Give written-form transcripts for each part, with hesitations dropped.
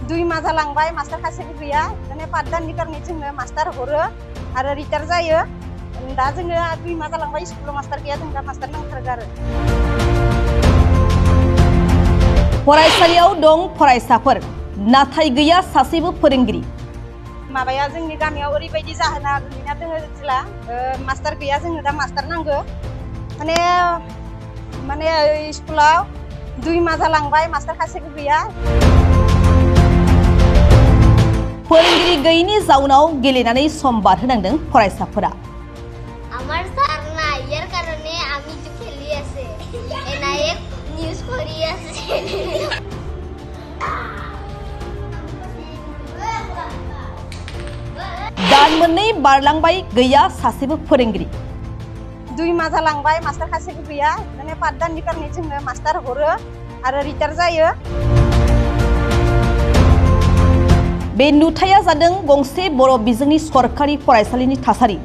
2 मास जालांबाय मास्टार खासेबो गैया माने पाठदाननि कारणे जोंनो मास्टार हरो आरो रिटायार जायो दा जोङो 2 मास जालांबाय स्कुलाव मास्टार गैया जों दा मास्टार नांथारगौ आरो फरायसालियाव दं फरायसाफोर नाथाय गैया सासेबो फोरोंगिरि माबाया जोंनि गामियाव ओरैबायदि जाहोना गोलैना दोङो जेला मास्टार गैया जोंनो दा मास्टार नांगौ माने स्कुलाव 2 मास जालांबाय मास्टार खासेबो गैया फोरोंगिरि गैयिनि जाउनाव गेलेनानै सम बारहोनांदों फरायसाफोरा আমার স্যার নাই এর কারণে আমি তো খেলি আছে এনআইএ নিউজ করি আছে दान मोननै बारलांबाय गैया सासेबो फोरोंगिरि 2 मास जालांबाय मास्टार खासेबो गैया माने पाठदाननि कारणे जोंनो मास्टार हरो आरो रिटायार जायो बे नुथाया जादों गंसे बर' बिजोंनि सरकारि फरायसालिनि थासारि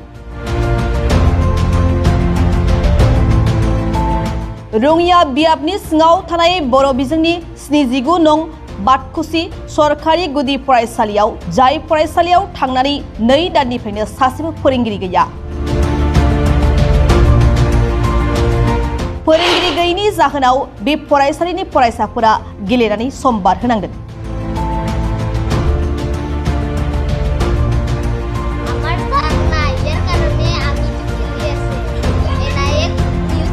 रङिया बियाबनि सिङाव थानाय बर' बिजोंनि 79 नं बाटकुसि सरकारि गुदि फरायसालियाव जाय फरायसालियाव थांनानै 2 दाननिफ्रायनो सासेबो फोरोंगिरि गैया फोरोंगिरि गैयिनि जाहोनाव बे फरायसालिनि फरायसाफोरा गेलेनानै सम बारहोनांदों আমার স্যার নাই এর কারণে আমি তো খেলি আছে এনআইএ নিউজ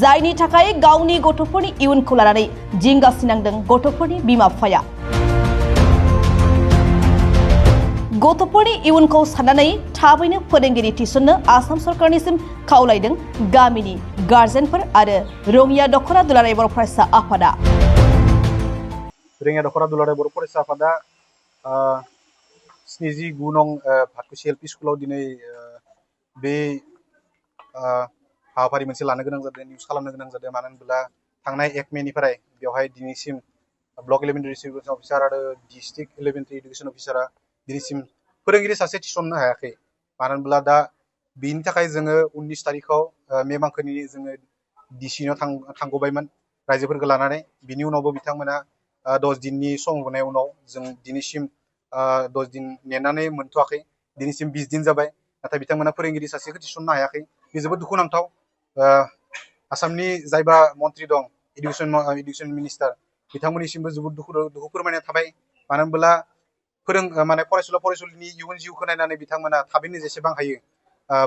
जायनि थाखाय गावनि गथ'फोरनि इयुनखौ लानानै जिंगासिनांदों गथ'फोरनि बिमा बिफाया गथ'फोरनि इयुनखौ साननानै थाबैनो फोरोंगिरि थिसननो आसाम सरकारनिसिम खावलायदों गामिनि गार्जेनफोर आरो रङिया दख'रा दुलाराय बर' फरायसा आफादा रङिया दख'रा दुलाराय बर' फरायसा आफादा 79 नं भाटकुसि एलपि स्कुलाव दिनै बे हाबाफारि मोनसे लानो गोनां जादों निउज खालामनो गोनां जादों मानो होनब्ला थांनाय 1 मेनिफ्राय बेवहाय दिनैसिम ब्लक एलिमेन्टारि इडुकेसन अफिसार आरो डिस्ट्रिक्ट एलिमेन्टारि इडुकेसन अफिसारा दिनैसिम फोरोंगिरि सासे थिसननो हायाखै मानो होनब्ला दा बेनि थाखाय जोङो 19 तारिखआव मे मांखोनि जोङो डिसिनाव थांगौबायमोन रायजोफोरखौ लानानै बिनि उनावबो बिथांमोना 10 दिननि सम होनाय उनाव जों दिनैसिम 10 दिन नेनानै मोनथ'वाखै दिनैसिम 20 दिन जाबाय नाथाय बिथांमोना फोरोंगिरि सासेखौ थिसननो हायाखै बे जोबोद दुखुनांथाव आसामनि जायबा मन्त्रि दं इडुकेसन मिनिस्टार बिथांमोननिसिमबो जोबोद दुखु फोरमायनाय थाबाय मानो होनब्ला माने फरायसुलिनि इयुन जिउखौ नायनानै बिथांमोना थाबैनो जेसेबां हायो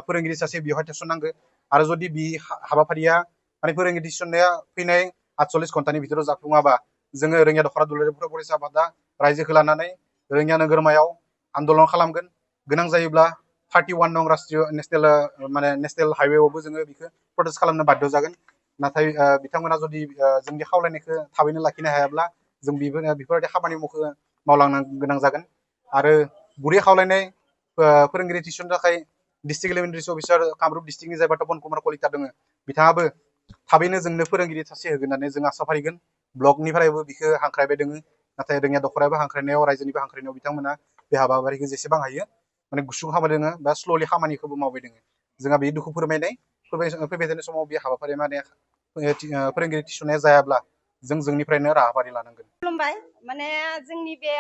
फोरोंगिरि सासे बेवहाय थिसननांगौ आरो जुदि बे हाबाफारिया माने फोरोंगिरि थिसननाया फैनाय 48 घन्टानि भितराव जाफुङाबा जोङो रङिया दख'रा दुलाराय बर' फरायसा आफादा रायजोखौ लानानै रङिया नोगोरमायाव आन्दलन खालामगोन गोनां जायोब्ला 31 नं राष्ट्रीय नेशनेल हाइवेआवबो जोङो बेखौ प्रटेस्ट खालामनो बाध्य जागोन नाथाय बिथांमोना जुदि जोंनि खावलायनायखौ थाबैनो लाखिनो हायाब्ला जों बेफोरबायदि खामानि मावलांनो गोनां जागोन आरो गुरै खावलायनाय फोरोंगिरि थिसननो थाखाय डिस्ट्रिक्ट एलिमेन्टारि अफिसार कामरुप डिस्ट्रिक्टनि जायबा तपन कुमार कलिता दङ बिथाङाबो थाबैनो जोंनो फोरोंगिरि सासे होगोन होननानै जों आसा फारिगोन ब्लकनिफ्रायबो बिखौ हांख्रायबाय दङ नाथाय रङिया दख'रायाबो हांख्रायनायाव रायजोनिबो हांख्रायनायाव बिथांमोना बे हाबाफारिखौ जेसेबां हायो माने गुसुं खालामबाय दङ बा स्ल'लि खामानिखौबो मावबाय दङ जोंहा बे दुखु फोरमायनाय फैबाय थानाय समाव बे हाबाफारिया माने फोरोंगिरि थिसननाया जायाब्ला जों जोंनिफ्रायनो राहाफारि लानांगोन खुलुमबाय माने जोंनि बे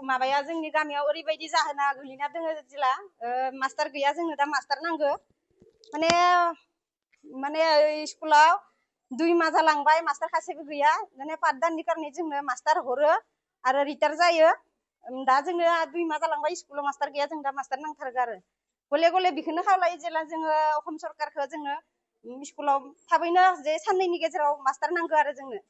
माबाया जोंनि गामियाव ओरैबायदि जाहोना गोलैना दोङो जेला मास्टार गैया जोंनो दा मास्टार नांगौ माने स्कुलाव 2 मास जालांबाय मास्टार खासेबो गैया माने पाठदाननि कारणे जोंनो मास्टार हरो आरो रिटायार जायो दा जोङो 2 मास जालांबाय स्कुलाव मास्टार गैया जों दा मास्टार नांथारगौ आरो गले बेखौनो खावलायो जेला जोङो असम सरकारखौ जोंनो स्कुलाव थाबैनो जे साननैनि गेजेराव मास्टार नांगौ आरो जोंनो